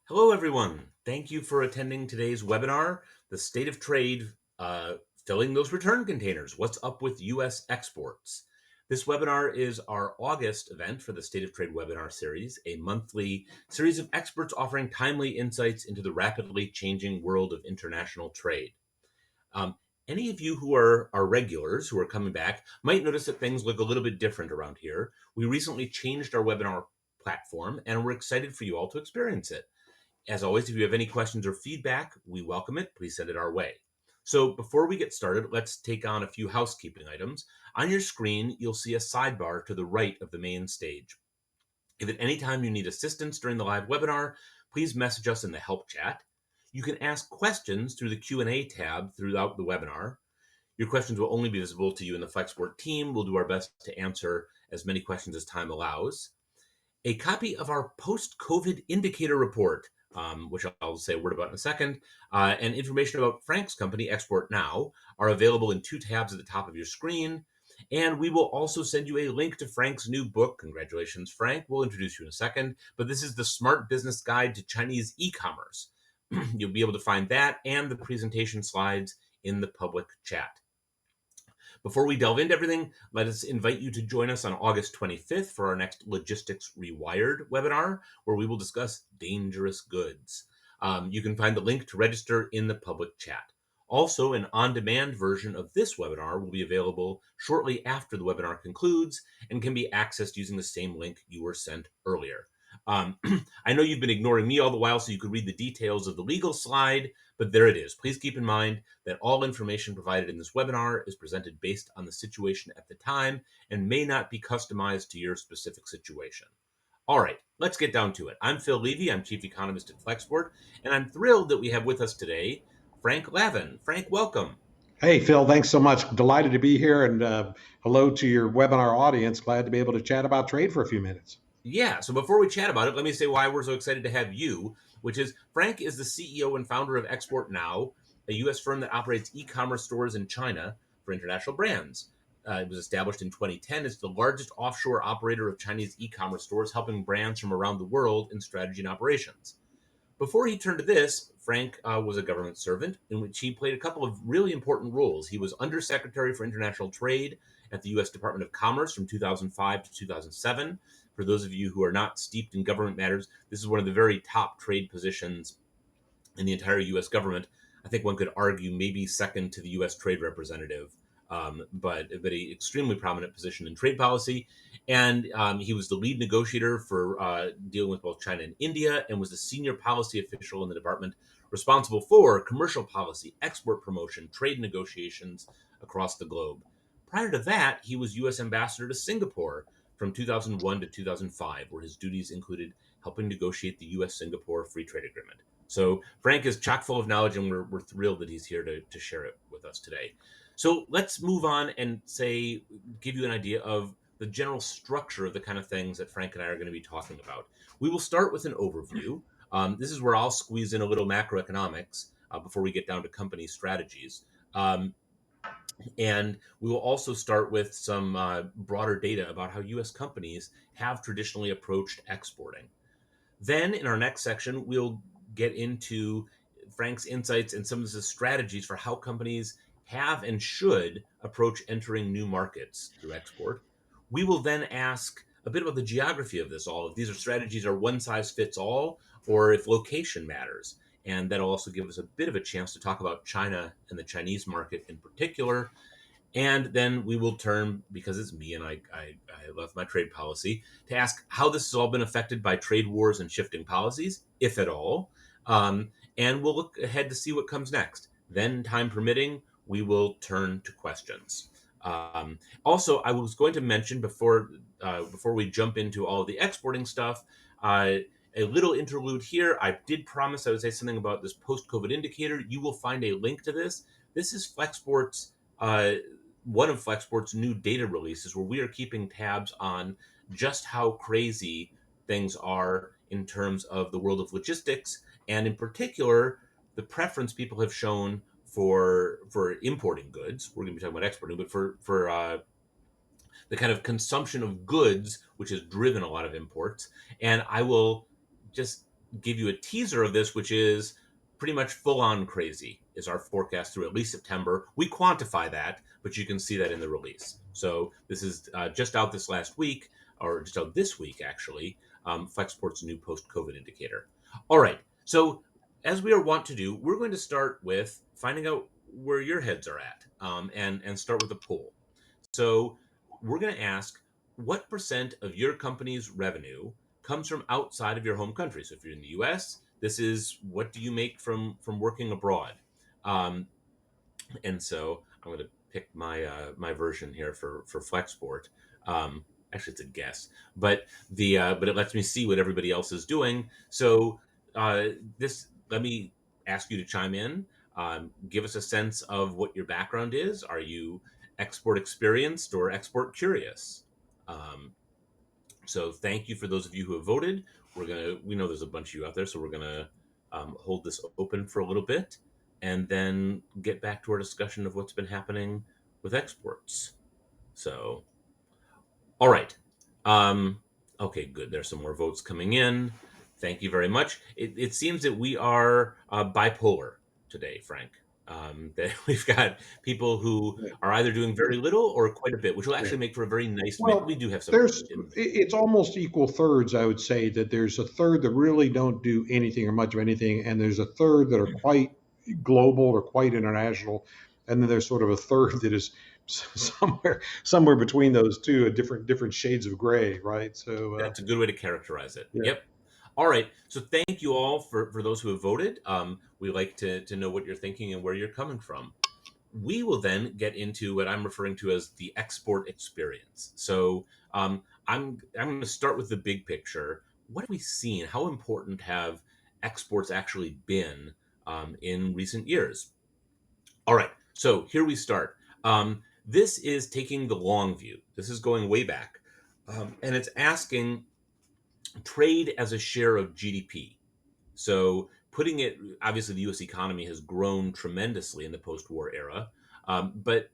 Hello, everyone. Thank you for attending today's webinar, The State of Trade, Filling Those Return Containers, What's Up with U.S. Exports. This webinar is our August event for the State of Trade webinar series, a monthly series of experts offering timely insights into the rapidly changing world of international trade. Any of you who are regulars who are coming back might notice that things look a little bit different around here. We recently changed our webinar platform, and we're excited for you all to experience it. As always, if you have any questions or feedback, we welcome it. Please send it our way. So before we get started, let's take on a few housekeeping items. On your screen, you'll see a sidebar to the right of the main stage. If at any time you need assistance during the live webinar, please message us in the help chat. You can ask questions through the Q&A tab throughout the webinar. Your questions will only be visible to you and the Flexport team. We'll do our best to answer as many questions as time allows. A copy of our post-COVID indicator report, which I'll say a word about in a second, and information about Frank's company, Export Now, are available in two tabs at the top of your screen. And we will also send you a link to Frank's new book. Congratulations, Frank. We'll introduce you in a second. But this is the Smart Business Guide to Chinese E-commerce. You'll be able to find that and the presentation slides in the public chat. Before we delve into everything, let us invite you to join us on August 25th for our next Logistics Rewired webinar, where we will discuss dangerous goods. You can find the link to register in the public chat. Also, an on-demand version of this webinar will be available shortly after the webinar concludes and can be accessed using the same link you were sent earlier. I know you've been ignoring me all the while so you could read the details of the legal slide, but there it is. Please keep in mind that all information provided in this webinar is presented based on the situation at the time and may not be customized to your specific situation. All right, let's get down to it. I'm Phil Levy. I'm Chief Economist at Flexport, and I'm thrilled that we have with us today Frank Lavin. Frank, welcome. Hey, Phil, thanks so much. Delighted to be here. And hello to your webinar audience. Glad to be able to chat about trade for a few minutes. Yeah, so before we chat about it, let me say why we're so excited to have you, which is Frank is the CEO and founder of Export Now, a U.S. firm that operates e-commerce stores in China for international brands. It was established in 2010. It's the largest offshore operator of Chinese e-commerce stores, helping brands from around the world in strategy and operations. Before he turned to this, Frank was a government servant in which he played a couple of really important roles. He was Undersecretary for International Trade at the U.S. Department of Commerce from 2005 to 2007. For those of you who are not steeped in government matters, this is one of the very top trade positions in the entire U.S. government. I think one could argue maybe second to the U.S. Trade Representative, but an extremely prominent position in trade policy. And he was the lead negotiator for dealing with both China and India, and was the senior policy official in the department responsible for commercial policy, export promotion, trade negotiations across the globe. Prior to that, he was U.S. ambassador to Singapore from 2001 to 2005, where his duties included helping negotiate the U.S.-Singapore Free Trade Agreement. So Frank is chock full of knowledge, and we're thrilled that he's here to share it with us today. So let's move on and give you an idea of the general structure of the kind of things that Frank and I are going to be talking about. We will start with an overview. This is where I'll squeeze in a little macroeconomics before we get down to company strategies. And we will also start with some broader data about how U.S. companies have traditionally approached exporting. Then in our next section, we'll get into Frank's insights and some of the strategies for how companies have and should approach entering new markets through export. We will then ask a bit about the geography of this all. If these strategies are one size fits all, or if location matters. And that'll also give us a bit of a chance to talk about China and the Chinese market in particular. And then we will turn, because it's me and I love my trade policy, to ask how this has all been affected by trade wars and shifting policies, if at all. And we'll look ahead to see what comes next. Then, time permitting, we will turn to questions. Also, I was going to mention before we jump into all of the exporting stuff, a little interlude here. I did promise I would say something about this post-COVID indicator. You will find a link to this. This is Flexport's one of Flexport's new data releases, where we are keeping tabs on just how crazy things are in terms of the world of logistics, and in particular, the preference people have shown for importing goods. We're going to be talking about exporting, but for the kind of consumption of goods, which has driven a lot of imports. And I will just give you a teaser of this, which is pretty much full on crazy is our forecast through at least September. We quantify that, but you can see that in the release. So this is just out this last week, or just out this week, actually, Flexport's new post-COVID indicator. All right. So as we are wont to do, we're going to start with finding out where your heads are at, and start with a poll. So we're going to ask, what percent of your company's revenue comes from outside of your home country? So if you're in the U.S., this is what do you make from working abroad? Um, and so I'm going to pick my version here for Flexport. Actually, it's a guess, but it lets me see what everybody else is doing. So this let me ask you to chime in. Give us a sense of what your background is. Are you export experienced or export curious? Um, so thank you for those of you who have voted. We know there's a bunch of you out there, so we're gonna hold this open for a little bit, and then get back to our discussion of what's been happening with exports. So, all right. Okay, good. There's some more votes coming in. Thank you very much. It seems that we are bipolar today, Frank. That we've got people who Yeah. are either doing very little or quite a bit, which will Yeah. actually make for a very nice mix. We Well, do have some there's in. it's almost equal thirds, I would say, that there's a third that really don't do anything or much of anything, and there's a third that are quite global or quite international, and then there's sort of a third that is somewhere between those two, a different shades of gray, right? So That's a good way to characterize it. yeah. Yep. All right. So thank you all for those who have voted. We like to know what you're thinking and where you're coming from. We will then get into what I'm referring to as the export experience. So I'm going to start with the big picture. What have we seen? How important have exports actually been in recent years? All right. So here we start. This is taking the long view. This is going way back, and it's asking trade as a share of GDP. So putting it, obviously, the U.S. economy has grown tremendously in the post-war era, but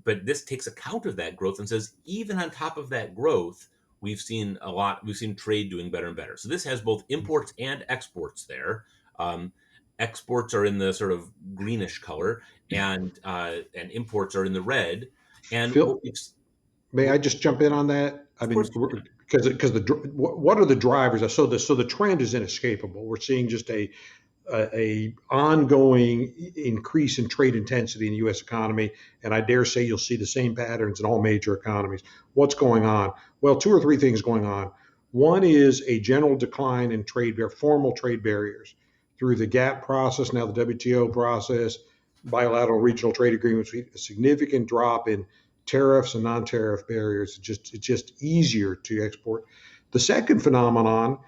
but this takes account of that growth and says even on top of that growth, we've seen a lot. We've seen trade doing better and better. So this has both imports and exports there. Um, Exports are in the sort of greenish color, and imports are in the red. And Phil, may what, I just jump in on that? I of mean, course you can. because what are the drivers? So the trend is inescapable. We're seeing just a ongoing increase in trade intensity in the U.S. economy, and I dare say you'll see the same patterns in all major economies. What's going on? Well, two or three things going on. One is a general decline in formal trade barriers through the GATT process, now the WTO process, bilateral regional trade agreements. A significant drop in tariffs and non-tariff barriers. It's just easier to export. The second phenomenon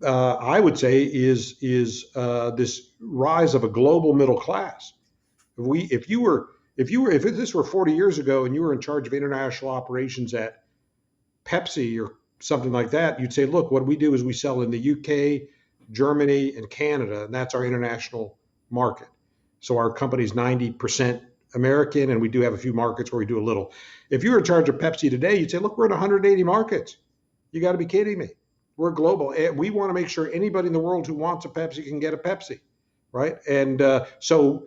I would say is this rise of a global middle class. If this were 40 years ago and you were in charge of international operations at Pepsi or something like that, you'd say, look, what we do is we sell in the UK, Germany, and Canada, and that's our international market. So our company's 90% American, and we do have a few markets where we do a little. If you were in charge of Pepsi today, you'd say, look, we're in 180 markets. You got to be kidding me. We're global. We want to make sure anybody in the world who wants a Pepsi can get a Pepsi, right? And so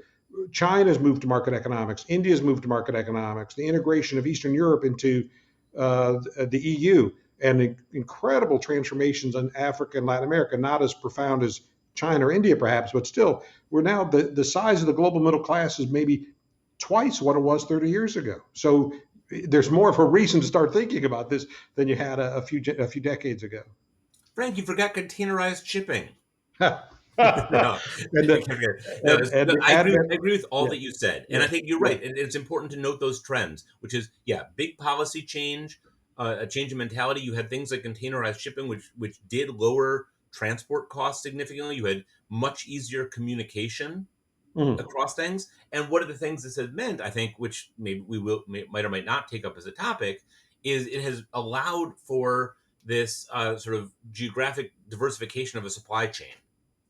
China's moved to market economics. India's moved to market economics. The integration of Eastern Europe into the EU and incredible transformations in Africa and Latin America, not as profound as China or India, perhaps, but still, we're now the size of the global middle class is maybe twice what it was 30 years ago. So there's more of a reason to start thinking about this than you had a few decades ago. Frank, you forgot containerized shipping. and No, the no, and no, the advent, I agree with all yeah, that you said, and yeah, I think you're yeah, right. And it's important to note those trends, which is, yeah, big policy change, a change in mentality. You had things like containerized shipping, which did lower transport costs significantly. You had much easier communication mhm, across things, and one of the things this has meant, I think, which maybe might or might not take up as a topic, is it has allowed for this sort of geographic diversification of a supply chain,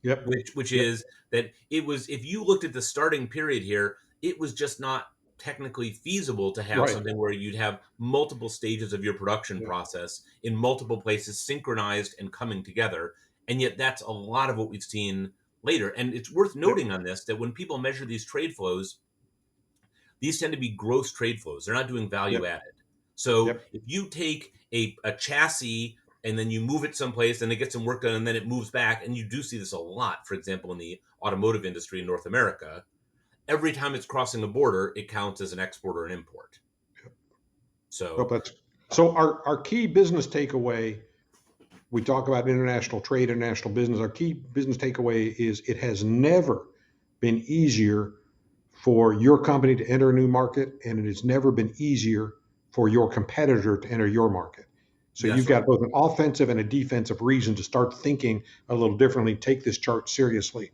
yep, which yep, is that it was, if you looked at the starting period here, it was just not technically feasible to have right, something where you'd have multiple stages of your production yeah, process in multiple places synchronized and coming together. And yet that's a lot of what we've seen later. And it's worth Yep. noting on this that when people measure these trade flows, these tend to be gross trade flows. They're not doing value Yep. added. So Yep. if you take a chassis and then you move it someplace and it gets some work done and then it moves back, and you do see this a lot, for example, in the automotive industry in North America, every time it's crossing a border, it counts as an export or an import. Well, So so our key business takeaway, we talk about international trade, international business. Our key business takeaway is it has never been easier for your company to enter a new market, and it has never been easier for your competitor to enter your market. So you've that's right. got both an offensive and a defensive reason to start thinking a little differently, take this chart seriously.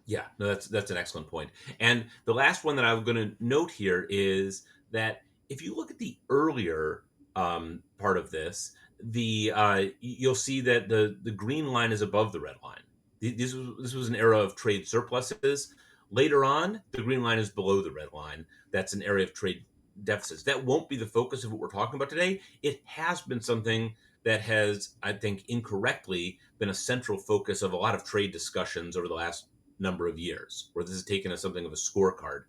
Yeah, no, that's an excellent point. And the last one that I'm going to note here is that if you look at the earlier part of this, you'll see that the green line is above the red line. This was an era of trade surpluses. Later on, the green line is below the red line. That's an area of trade deficits. That won't be the focus of what we're talking about today. It has been something that has, I think, incorrectly been a central focus of a lot of trade discussions over the last number of years, where this is taken as something of a scorecard.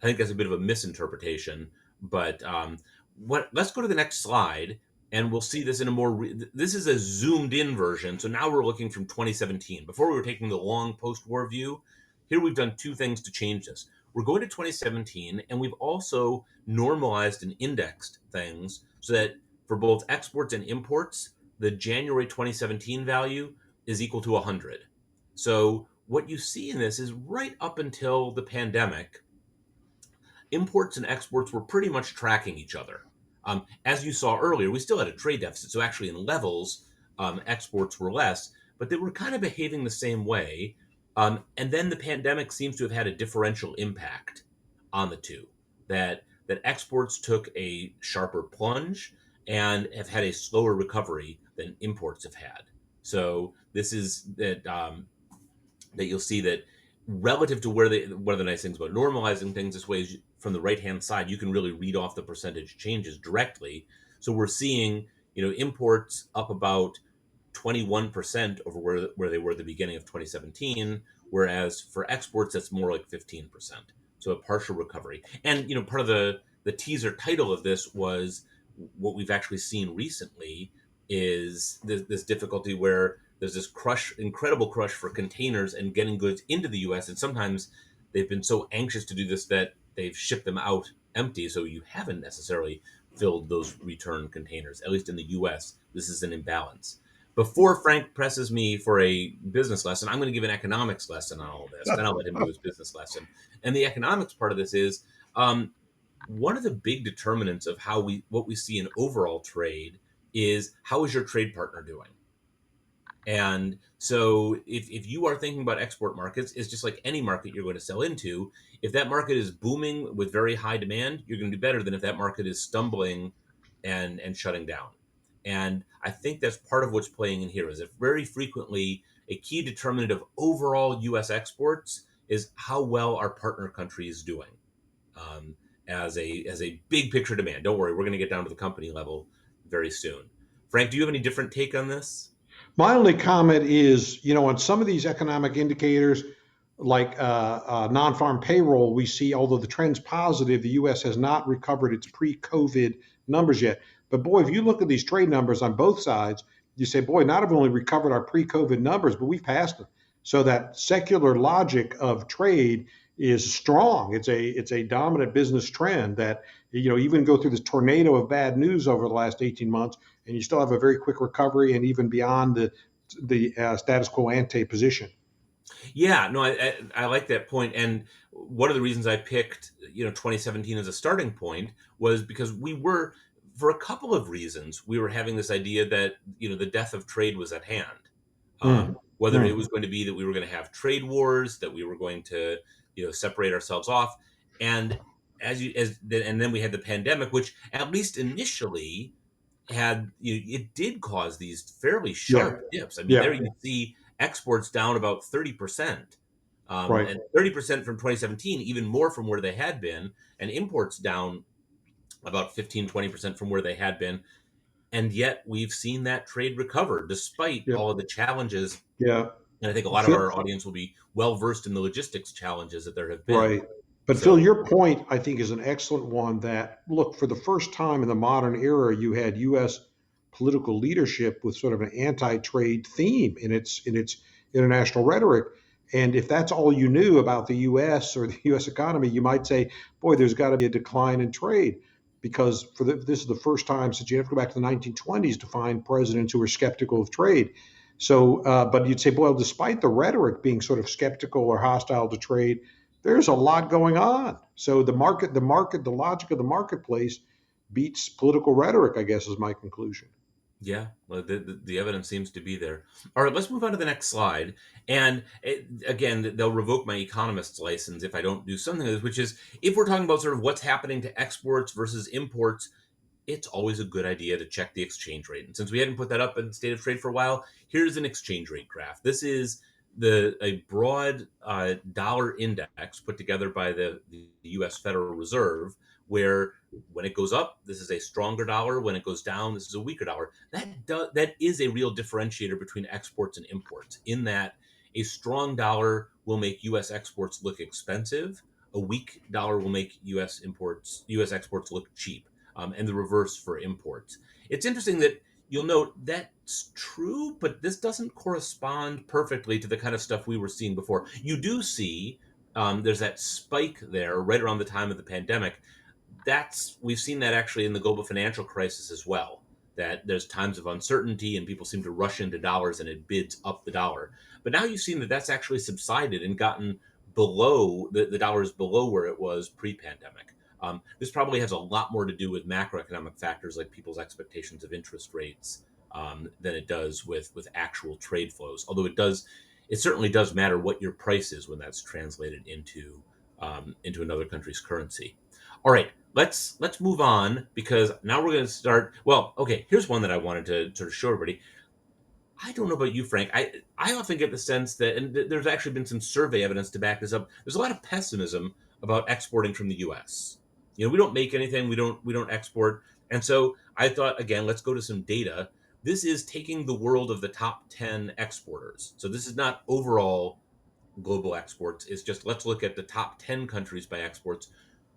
I think that's a bit of a misinterpretation. But let's go to the next slide, and we'll see this in a more. This is a zoomed in version. So now we're looking from 2017. Before we were taking the long post-war view. Here we've done two things to change this. We're going to 2017, and we've also normalized and indexed things so that for both exports and imports, the January 2017 value is equal to 100. So what you see in this is right up until the pandemic, imports and exports were pretty much tracking each other. As you saw earlier, we still had a trade deficit. So actually, in levels, exports were less, but they were kind of behaving the same way. And then the pandemic seems to have had a differential impact on the two. That exports took a sharper plunge and have had a slower recovery than imports have had. So this is that you'll see that relative to one of the nice things about normalizing things this way is from the right hand side you can really read off the percentage changes directly. So we're seeing imports up about 21% over where they were at the beginning of 2017, whereas for exports that's more like 15%. So a partial recovery. And part of the teaser title of this was what we've actually seen recently is this difficulty where there's this incredible crush for containers and getting goods into the US. And sometimes they've been so anxious to do this that they've shipped them out empty. So you haven't necessarily filled those return containers. At least in the US, this is an imbalance. Before Frank presses me for a business lesson, I'm going to give an economics lesson on all of this. Then I'll let him do his business lesson. And the economics part of this is one of the big determinants of what we see in overall trade is how is your trade partner doing? And so if you are thinking about export markets, it's just like any market you're going to sell into. If that market is booming with very high demand, you're going to do better than if that market is stumbling and shutting down. And I think that's part of what's playing in here is that very frequently a key determinant of overall US exports is how well our partner country is doing um, as a big picture demand. Don't worry, we're going to get down to the company level very soon. Frank, do you have any different take on this? My only comment is, on some of these economic indicators, like non-farm payroll, we see, although the trend's positive, the U.S. has not recovered its pre-COVID numbers yet. But boy, if you look at these trade numbers on both sides, you say, boy, not have only recovered our pre-COVID numbers, but we've passed them. So that secular logic of trade is strong. It's a dominant business trend that even go through this tornado of bad news over the last 18 months, and you still have a very quick recovery, and even beyond the status quo ante position. Yeah, no, I like that point. And one of the reasons I picked 2017 as a starting point was because we were, for a couple of reasons, we were having this idea that the death of trade was at hand. Mm, Whether it mm. was going to be that we were going to have trade wars, that we were going to separate ourselves off, and and then we had the pandemic, which at least initially it did cause these fairly Yeah, sharp dips. I mean, there yeah, you see exports down about 30%, right. and 30% from 2017, even more from where they had been, and imports down about 15-20% from where they had been. And yet we've seen that trade recover despite Yeah. all of the challenges. Yeah. And I think a lot of Phil, our audience will be well versed in the logistics challenges that there have been. right. But Phil, So, your point, I think, is an excellent one that, look, for the first time in the modern era, you had U.S. political leadership with sort of an anti-trade theme in its international rhetoric. And if that's all you knew about the U.S. or the U.S. economy, you might say, boy, there's got to be a decline in trade. Because this is the first time since you have to go back to the 1920s to find presidents who were skeptical of trade. So, but you'd say, well, despite the rhetoric being sort of skeptical or hostile to trade, there's a lot going on. So the logic of the marketplace beats political rhetoric, I guess, is my conclusion. yeah, well, the evidence seems to be there. All right, let's move on to the next slide. And again, they'll revoke my economist's license if I don't do something like this, which is if we're talking about sort of what's happening to exports versus imports, it's always a good idea to check the exchange rate. And since we hadn't put that up in State of Trade for a while, here's an exchange rate graph. This is a broad dollar index put together by the U.S. Federal Reserve, where when it goes up, this is a stronger dollar. When it goes down, this is a weaker dollar. That is a real differentiator between exports and imports. In that, a strong dollar will make U.S. exports look expensive. A weak dollar will make U.S. exports look cheap, and the reverse for imports. It's interesting that you'll note that's true, but this doesn't correspond perfectly to the kind of stuff we were seeing before. You do see there's that spike there right around the time of the pandemic. We've seen that actually in the global financial crisis as well. That there's times of uncertainty and people seem to rush into dollars and it bids up the dollar. But now you've seen that that's actually subsided and gotten below the dollar is below where it was pre-pandemic. This probably has a lot more to do with macroeconomic factors like people's expectations of interest rates than it does with actual trade flows. Although it certainly does matter what your price is when that's translated into another country's currency. All right, let's move on because now we're going to start. Well, okay, here's one that I wanted to sort of show everybody. I don't know about you, Frank. I often get the sense that, and there's actually been some survey evidence to back this up. There's a lot of pessimism about exporting from the U.S. We don't make anything. We don't export, and so I thought again, let's go to some data. This is taking the world of the top 10 exporters. So this is not overall global exports. It's just let's look at the top 10 countries by exports.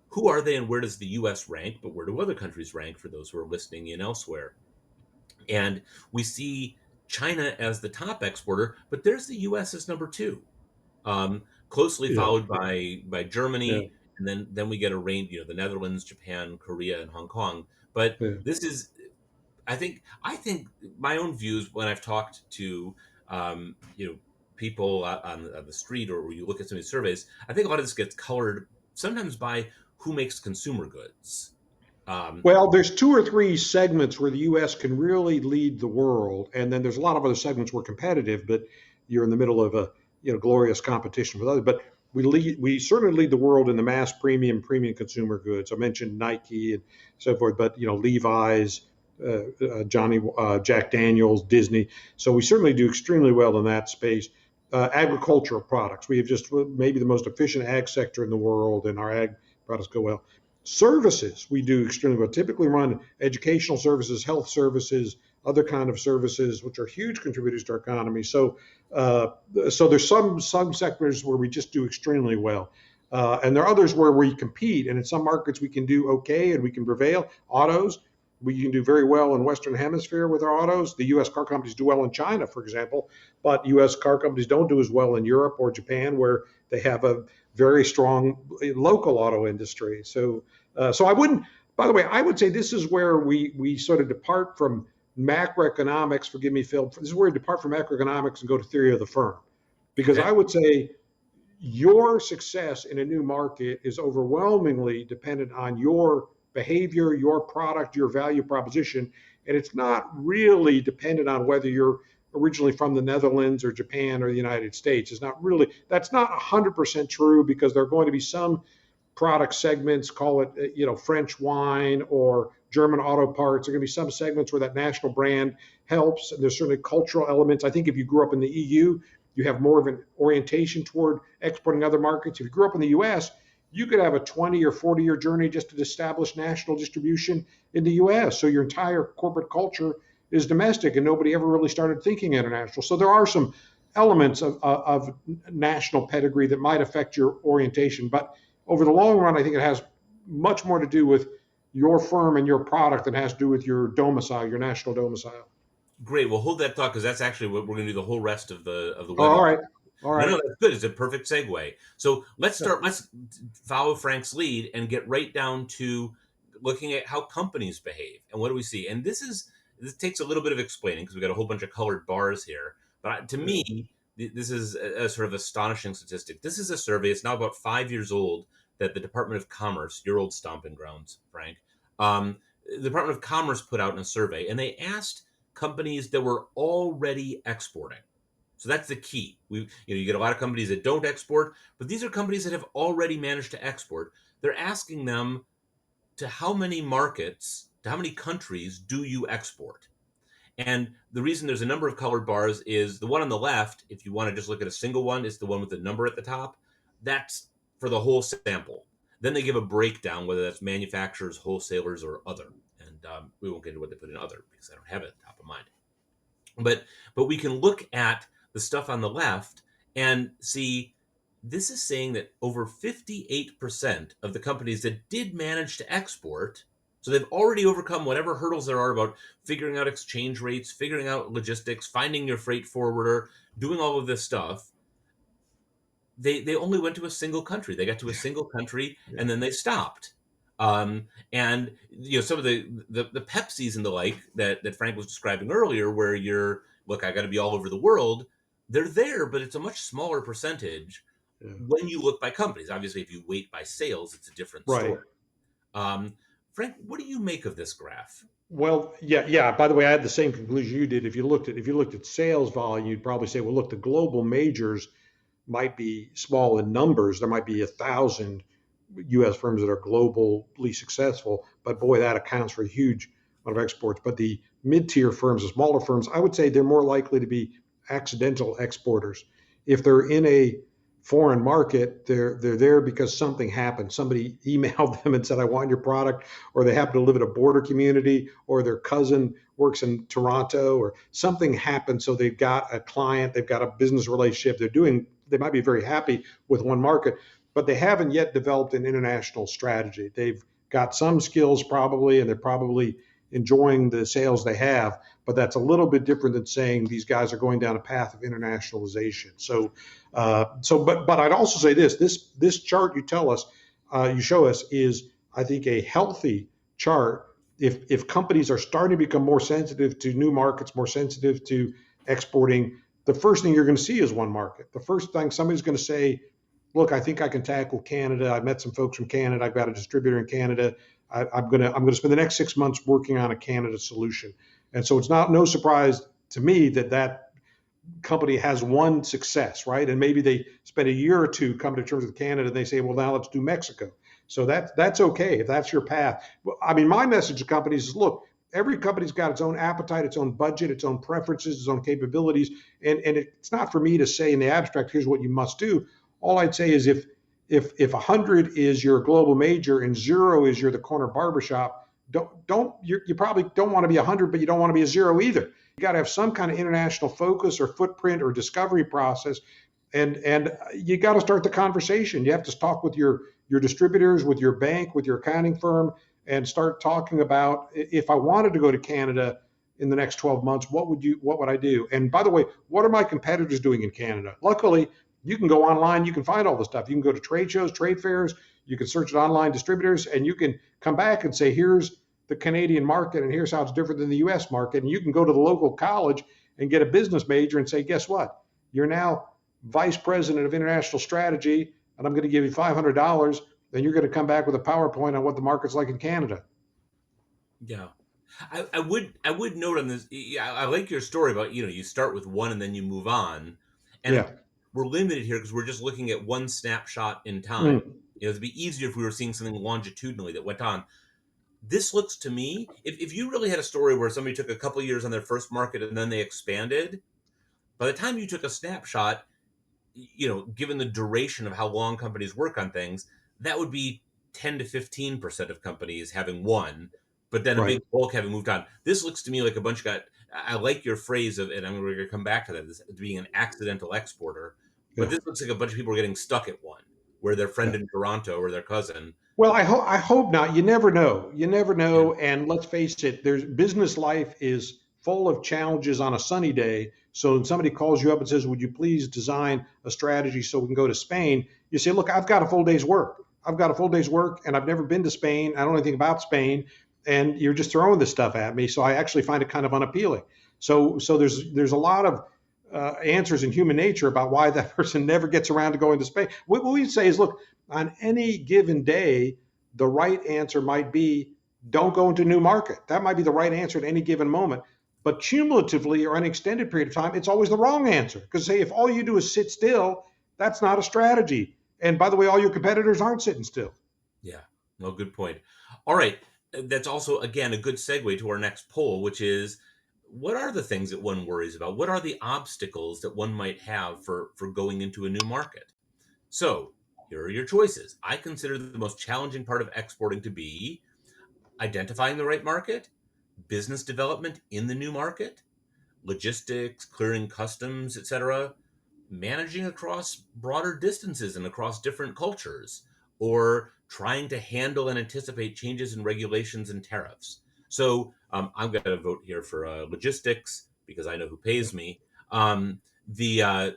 Who are they, and where does the U.S. rank? But where do other countries rank for those who are listening in elsewhere? And we see China as the top exporter, but there's the U.S. as number two, closely Yeah. followed by Yeah. Germany, and then we get a range, the Netherlands, Japan, Korea, and Hong Kong. But Yeah. this is, I think my own views when I've talked to, people on the street or you look at some of these surveys, I think a lot of this gets colored sometimes by who makes consumer goods. Um, Well, there's two or three segments where the U.S. can really lead the world, and then there's a lot of other segments where competitive, but you're in the middle of a glorious competition with others. But we certainly lead the world in the mass premium consumer goods. I mentioned Nike and so forth, but Levi's, Jack Daniels, Disney. So we certainly do extremely well in that space. Agricultural products. We have just maybe the most efficient ag sector in the world, and our ag products go well. Services, we do extremely well. Typically run educational services, health services, other kind of services, which are huge contributors to our economy. So there's some sectors where we just do extremely well. And there are others where we compete, and in some markets we can do okay and we can prevail. Autos, we can do very well in Western Hemisphere with our autos. The U.S. car companies do well in China, for example, but U.S. car companies don't do as well in Europe or Japan, where they have a very strong local auto industry. So I wouldn't. By the way, I would say this is where we sort of depart from macroeconomics. Forgive me, Phil. This is where we depart from macroeconomics and go to theory of the firm, because okay. I would say your success in a new market is overwhelmingly dependent on your behavior, your product, your value proposition, and it's not really dependent on whether you're originally from the Netherlands or Japan or the United States. It's not really. That's not 100% true, because there are going to be some product segments, call it French wine or German auto parts. There are going to be some segments where that national brand helps, and there's certainly cultural elements. I think if you grew up in the EU, you have more of an orientation toward exporting other markets. If you grew up in the U.S., You could have a 20 or 40-year journey just to establish national distribution in the US. So your entire corporate culture is domestic and nobody ever really started thinking international. So there are some elements of national pedigree that might affect your orientation. But over the long run, I think it has much more to do with your firm and your product than it has to do with your domicile, your national domicile. Great. Well, hold that thought because that's actually what we're going to do the whole rest of the Oh, webinar. all right. All No, right. that's good. It's a perfect segue. So let's Yeah. start. Let's follow Frank's lead and get right down to looking at how companies behave and what do we see. And this takes a little bit of explaining because we got a whole bunch of colored bars here. But to Yeah. me, this is a sort of astonishing statistic. This is a survey. It's now about 5 years old that the Department of Commerce, your old stomping grounds, Frank, the Department of Commerce put out in a survey, and they asked companies that were already exporting. So that's the key. You get a lot of companies that don't export, but these are companies that have already managed to export. They're asking them to how many markets, to how many countries do you export? And the reason there's a number of colored bars is the one on the left, if you want to just look at a single one, is the one with the number at the top. That's for the whole sample. Then they give a breakdown, whether that's manufacturers, wholesalers, or other. And we won't get into what they put in other because I don't have it at the top of mind. But we can look at the stuff on the left and see this is saying that over 58% of the companies that did manage to export, so they've already overcome whatever hurdles there are about figuring out exchange rates, figuring out logistics, finding your freight forwarder, doing all of this stuff. They only went to a single country. They got to a single country Yeah. and then they stopped. And some of the Pepsis and the like that Frank was describing earlier, where you're look, I got to be all over the world. They're there, but it's a much smaller percentage Yeah. when you look by companies. Obviously, if you weight by sales, it's a different Right. story. Um, Frank, what do you make of this graph? Well, yeah, yeah. By the way, I had the same conclusion you did. If you looked at sales volume, you'd probably say, well, look, the global majors might be small in numbers. There might be 1,000 U.S. firms that are globally successful, but boy, that accounts for a huge amount of exports. But the mid-tier firms, the smaller firms, I would say they're more likely to be accidental exporters. If they're in a foreign market, they're there because something happened. Somebody emailed them and said, "I want your product," or they happen to live in a border community, or their cousin works in Toronto, or something happened. So they've got a client, they've got a business relationship. They might be very happy with one market, but they haven't yet developed an international strategy. They've got some skills probably, and they're probably enjoying the sales they have, but that's a little bit different than saying these guys are going down a path of internationalization. But I'd also say this chart you show us is, I think, a healthy chart. If companies are starting to become more sensitive to new markets, more sensitive to exporting, the first thing you're going to see is one market. The first thing somebody's going to say, look, I think I can tackle Canada. I've met some folks from Canada. I've got a distributor in Canada. I'm gonna spend the next 6 months working on a Canada solution. And so it's no surprise to me that company has one success, right? And maybe they spend a year or two coming to terms with Canada, and they say, well, now let's do Mexico. So that's okay if that's your path. I mean, my message to companies is, look, every company's got its own appetite, its own budget, its own preferences, its own capabilities, and it's not for me to say in the abstract, here's what you must do. All I'd say is if 100 is your global major and 0 is your the corner barbershop, you probably don't want to be 100, but you don't want to be a 0 either. You got to have some kind of international focus or footprint or discovery process, and you got to start the conversation. You have to talk with your distributors, with your bank, with your accounting firm, and start talking about, if I wanted to go to Canada in the next 12 months, what would I do? And by the way, what are my competitors doing in Canada? Luckily, you can go online, you can find all the stuff. You can go to trade shows, trade fairs, you can search at online distributors, and you can come back and say, here's the Canadian market, and here's how it's different than the US market. And you can go to the local college and get a business major and say, guess what? You're now vice president of international strategy, and I'm going to give you $500. Then you're going to come back with a PowerPoint on what the market's like in Canada. Yeah. I would note on this. Yeah, I like your story about you start with one and then you move on, and Yeah. we're limited here because we're just looking at one snapshot in time. Mm. It'd be easier if we were seeing something longitudinally that went on. This looks to me, if you really had a story where somebody took a couple of years on their first market and then they expanded, by the time you took a snapshot, given the duration of how long companies work on things, that would be 10 to 15% of companies having one, but then a Right. big bulk having moved on. This looks to me like a bunch got, I like your phrase of, and we're going to come back to that, this being an accidental exporter, but Yeah. this looks like a bunch of people are getting stuck at one, where their Yeah. friend in Toronto or their cousin. Well, I hope not. You never know. You never Yeah. know. And let's face it, there's business life is full of challenges on a sunny day. So when somebody calls you up and says, "Would you please design a strategy so we can go to Spain?" You say, "Look, I've got a full day's work. I've got a full day's work, and I've never been to Spain. I don't know anything about Spain, and you're just throwing this stuff at me." So I actually find it kind of unappealing. So there's a lot of answers in human nature about why that person never gets around to going to Spain. What we say is, look, on any given day, the right answer might be don't go into a new market. That might be the right answer at any given moment. But cumulatively or an extended period of time, it's always the wrong answer. Because say if all you do is sit still, that's not a strategy. And by the way, all your competitors aren't sitting still. Yeah, no, good point. All right. That's also, again, a good segue to our next poll, which is what are the things that one worries about? What are the obstacles that one might have for going into a new market? So here are your choices. I consider the most challenging part of exporting to be identifying the right market, business development in the new market, logistics, clearing customs, etc., managing across broader distances and across different cultures, or trying to handle and anticipate changes in regulations and tariffs. So I'm going to vote here for logistics because I know who pays me. The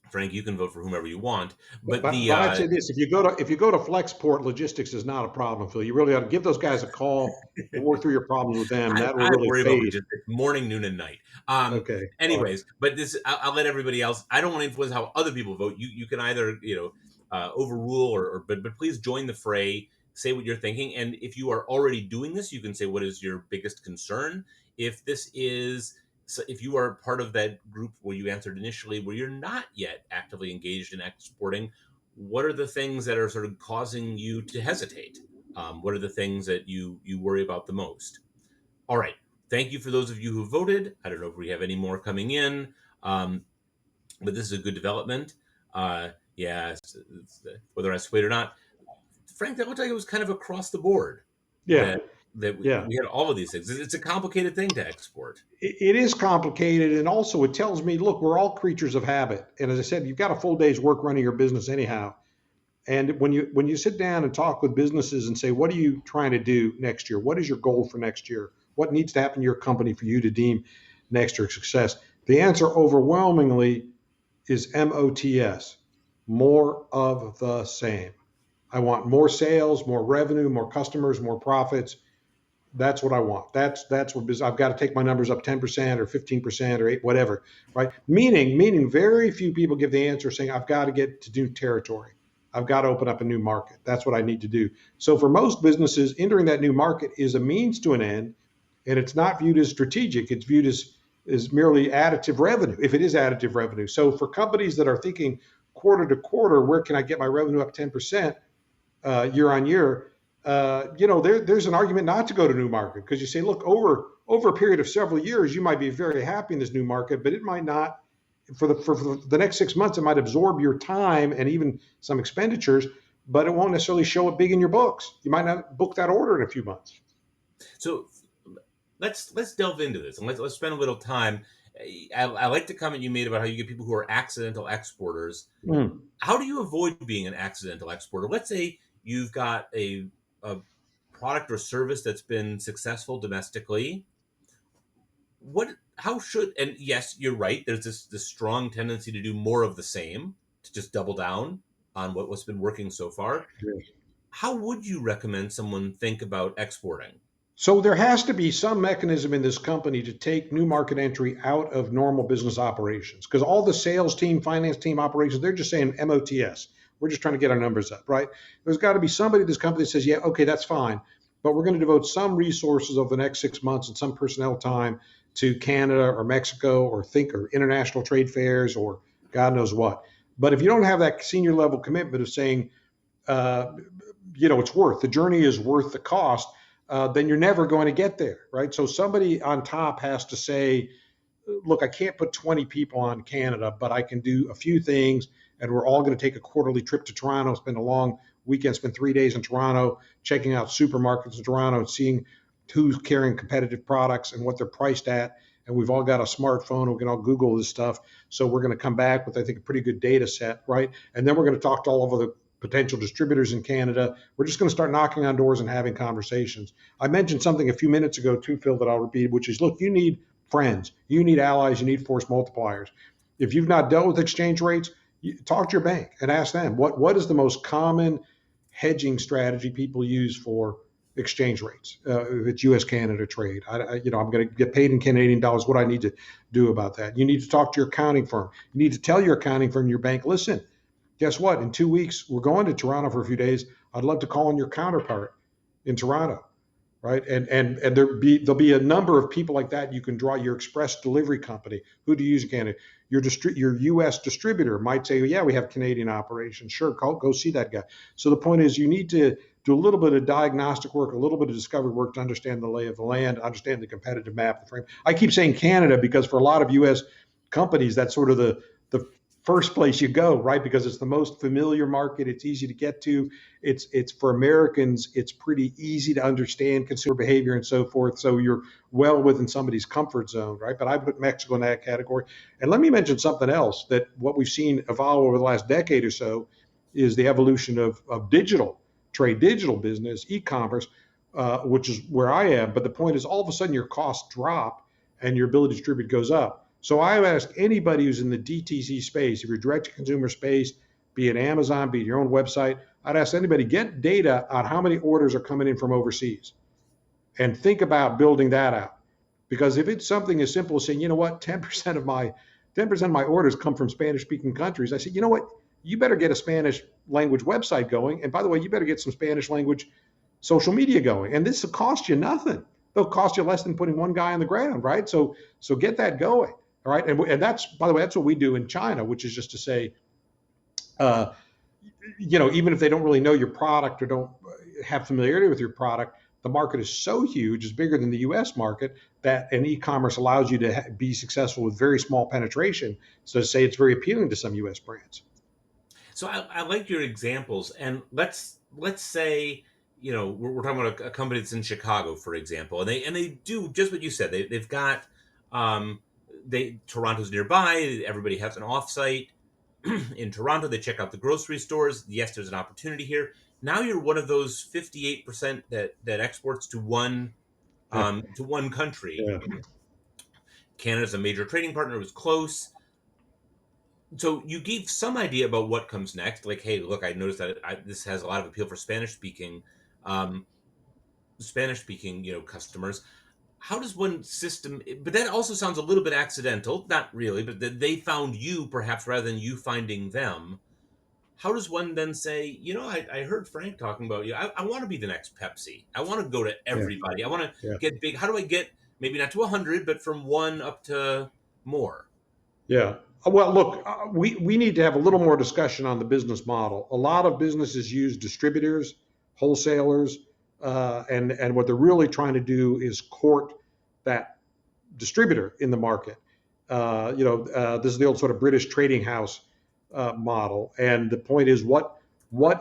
Frank, you can vote for whomever you want, but the But I'd say this: if you go to Flexport, logistics is not a problem, Phil. You really ought to give those guys a call and work through your problems with them. That will I really worry about fade. logistics morning, noon, and night. Okay. All right. Anyways, but this I'll let everybody else. I don't want to influence how other people vote. You can either overrule or but please join the fray. Say what you're thinking, and if you are already doing this, you can say what is your biggest concern. If this is so if you are part of that group where you answered initially, where you're not yet actively engaged in exporting, what are the things that are sort of causing you to hesitate? What are the things that you worry about the most? All right. Thank you for those of you who voted. I don't know if we have any more coming in, but this is a good development. Yeah, whether I swayed or not, Frank, that looked like it was kind of across the board Yeah. that Yeah. we had all of these things. It's a complicated thing to export. It is complicated, and also it tells me, look, we're all creatures of habit. And as I said, you've got a full day's work running your business anyhow. And when you sit down and talk with businesses and say, what are you trying to do next year? What is your goal for next year? What needs to happen to your company for you to deem next year success? The answer overwhelmingly is MOTS, more of the same. I want more sales, more revenue, more customers, more profits. That's what I want. That's what I've got to take my numbers up 10% or 15% or 8, whatever, right? Meaning very few people give the answer saying I've got to get to new territory. I've got to open up a new market. That's what I need to do. So for most businesses, entering that new market is a means to an end, and it's not viewed as strategic. It's viewed as merely additive revenue, if it is additive revenue. So for companies that are thinking quarter to quarter, where can I get my revenue up 10%? Year on year, there's an argument not to go to new market because you say, look, over a period of several years, you might be very happy in this new market, but it might not for the next 6 months. It might absorb your time and even some expenditures, but it won't necessarily show up big in your books. You might not book that order in a few months. So let's delve into this and let's spend a little time. I like the comment you made about how you get people who are accidental exporters. Mm. How do you avoid being an accidental exporter? Let's say you've got a product or service that's been successful domestically. How should, and yes, you're right, there's this strong tendency to do more of the same, to just double down on what's been working so far. How would you recommend someone think about exporting? So there has to be some mechanism in this company to take new market entry out of normal business operations because all the sales team, finance team operations, they're just saying MOTS. We're just trying to get our numbers up, right? There's got to be somebody in this company that says, yeah, okay, that's fine, but we're going to devote some resources over the next 6 months and some personnel time to Canada or Mexico or international trade fairs or God knows what. But if you don't have that senior level commitment of saying, uh, it's worth the journey is worth the cost, then you're never going to get there, right? So somebody on top has to say, look, I can't put 20 people on Canada, but I can do a few things, and we're all going to take a quarterly trip to Toronto, spend a long weekend, spend 3 days in Toronto, checking out supermarkets in Toronto and seeing who's carrying competitive products and what they're priced at. And we've all got a smartphone. We can all Google this stuff. So we're going to come back with, I think, a pretty good data set, right? And then we're going to talk to all of the potential distributors in Canada. We're just going to start knocking on doors and having conversations. I mentioned something a few minutes ago too, Phil, that I'll repeat, which is, look, you need friends, you need allies, you need force multipliers. If you've not dealt with exchange rates, talk to your bank and ask them what is the most common hedging strategy people use for exchange rates. If it's U.S. Canada trade, I'm going to get paid in Canadian dollars. What do I need to do about that? You need to talk to your accounting firm. You need to tell your accounting firm, your bank, listen, guess what? In 2 weeks, we're going to Toronto for a few days. I'd love to call on your counterpart in Toronto, right? And there'll be a number of people like that you can draw. Your express delivery company, who do you use in Canada? Your U.S. distributor might say, yeah, we have Canadian operations. Sure, go see that guy. So the point is, you need to do a little bit of diagnostic work, a little bit of discovery work to understand the lay of the land, understand the competitive map, the frame. I keep saying Canada because for a lot of U.S. companies, that's sort of the first place you go, right? Because it's the most familiar market. It's easy to get to. It's for Americans, it's pretty easy to understand consumer behavior and so forth. So you're well within somebody's comfort zone, right? But I put Mexico in that category. And let me mention something else, that what we've seen evolve over the last decade or so is the evolution of digital trade, digital business, e-commerce, which is where I am. But the point is, all of a sudden your costs drop and your ability to distribute goes up. So I would ask anybody who's in the DTC space, if you're direct-to-consumer space, be it Amazon, be it your own website, I'd ask anybody, get data on how many orders are coming in from overseas and think about building that out. Because if it's something as simple as saying, you know what, 10% of my orders come from Spanish-speaking countries, I say, you know what, you better get a Spanish language website going. And by the way, you better get some Spanish language social media going. And this will cost you nothing. It'll cost you less than putting one guy on the ground, right? So get that going. All right, and that's, by the way, that's what we do in China, which is just to say, even if they don't really know your product or don't have familiarity with your product, the market is so huge, it's bigger than the U.S. market, that an e-commerce allows you to be successful with very small penetration. So to say, it's very appealing to some U.S. brands. So I like your examples, and let's say we're talking about a company that's in Chicago, for example, and they do just what you said. They've got Toronto's nearby. Everybody has an offsite in Toronto. They check out the grocery stores. Yes, there's an opportunity here. Now you're one of those 58% that exports to one country. Yeah. Canada's a major trading partner. It was close. So you gave some idea about what comes next. Like, hey, look, I noticed that this has a lot of appeal for um, Spanish-speaking, customers. How does one system? But that also sounds a little bit accidental. Not really, but that they found you perhaps rather than you finding them. How does one then say, I heard Frank talking about you. I want to be the next Pepsi. I want to go to everybody. I want to get big. How do I get maybe not to 100, but from one up to more? Yeah. Well, look, we need to have a little more discussion on the business model. A lot of businesses use distributors, wholesalers, and what they're really trying to do is court that distributor in the market. This is the old sort of British trading house model. And the point is, what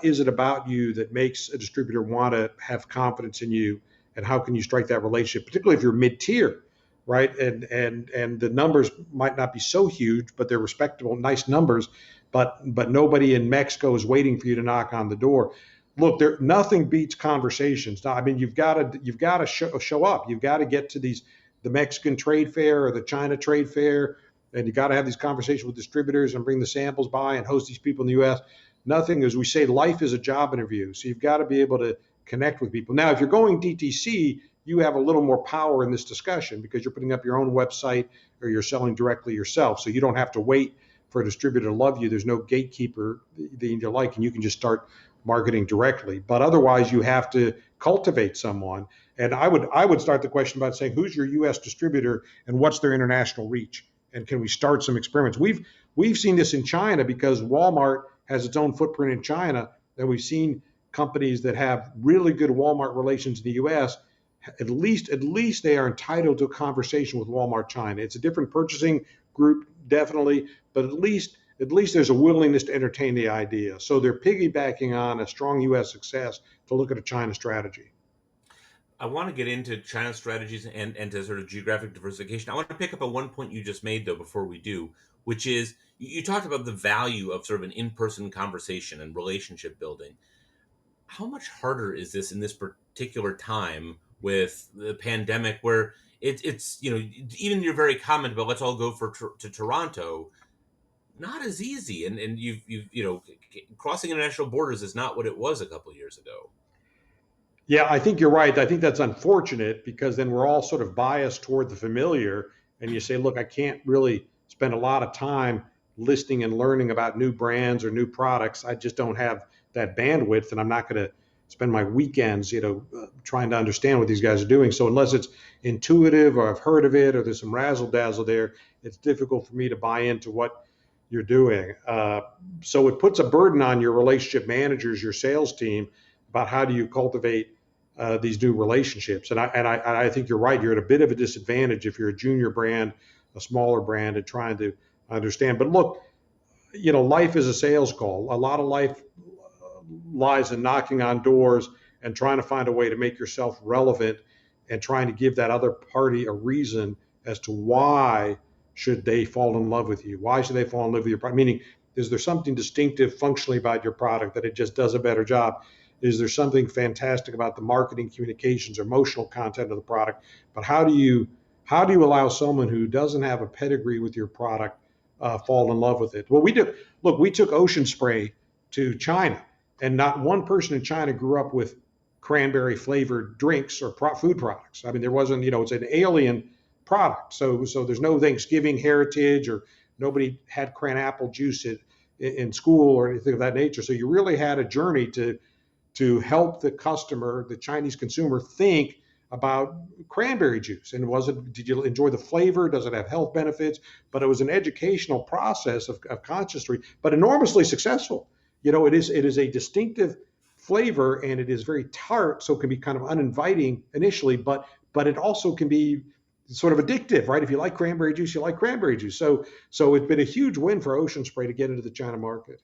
is it about you that makes a distributor want to have confidence in you, and how can you strike that relationship, particularly if you're mid-tier, right? And the numbers might not be so huge, but they're respectable, nice numbers. But nobody in Mexico is waiting for you to knock on the door. Look, nothing beats conversations. Now, I mean, you've got to show up. You've got to get to the Mexican trade fair or the China trade fair, and you got to have these conversations with distributors and bring the samples by and host these people in the U.S. Nothing, as we say, life is a job interview. So you've got to be able to connect with people. Now, if you're going DTC, you have a little more power in this discussion because you're putting up your own website or you're selling directly yourself. So you don't have to wait for a distributor to love you. There's no gatekeeper that you like, and you can just start marketing directly. But otherwise, you have to cultivate someone. And I would start the question by saying, who's your U.S. distributor and what's their international reach? And can we start some experiments? We've seen this in China because Walmart has its own footprint in China, and we've seen companies that have really good Walmart relations in the U.S. At least they are entitled to a conversation with Walmart China. It's a different purchasing group, definitely, but at least at least there's a willingness to entertain the idea. So they're piggybacking on a strong U.S. success to look at a China strategy. I want to get into China strategies and to sort of geographic diversification. I want to pick up on one point you just made, though, before we do, which is you talked about the value of sort of an in-person conversation and relationship building. How much harder is this in this particular time with the pandemic, where it's even your very comment about let's all go to Toronto, not as easy, and you've crossing international borders is not what it was a couple of years ago. Yeah, I think you're right. I think that's unfortunate because then we're all sort of biased toward the familiar. And you say, look, I can't really spend a lot of time listening and learning about new brands or new products. I just don't have that bandwidth, and I'm not going to spend my weekends, trying to understand what these guys are doing. So unless it's intuitive or I've heard of it or there's some razzle dazzle there, it's difficult for me to buy into what you're doing. So it puts a burden on your relationship managers, your sales team, about how do you cultivate these new relationships. And I think you're right. You're at a bit of a disadvantage if you're a junior brand, a smaller brand, and trying to understand. But look, life is a sales call. A lot of life lies in knocking on doors and trying to find a way to make yourself relevant and trying to give that other party a reason as to why should they fall in love with you? Why should they fall in love with your product? Meaning, is there something distinctive functionally about your product that it just does a better job? Is there something fantastic about the marketing, communications, or emotional content of the product? But how do you allow someone who doesn't have a pedigree with your product fall in love with it? Well, we did. Look, we took ocean spray to China, and not one person in China grew up with cranberry flavored drinks or food products. I mean, there wasn't. It's an alien product. So there's no Thanksgiving heritage, or nobody had cran apple juice in school or anything of that nature. So you really had a journey to help the customer, the Chinese consumer, think about cranberry juice. And did you enjoy the flavor? Does it have health benefits? But it was an educational process of conscious, but enormously successful. It is a distinctive flavor, and it is very tart, so it can be kind of uninviting initially, but it also can be sort of addictive, right? If you like cranberry juice, you like cranberry juice. So it's been a huge win for Ocean Spray to get into the China market.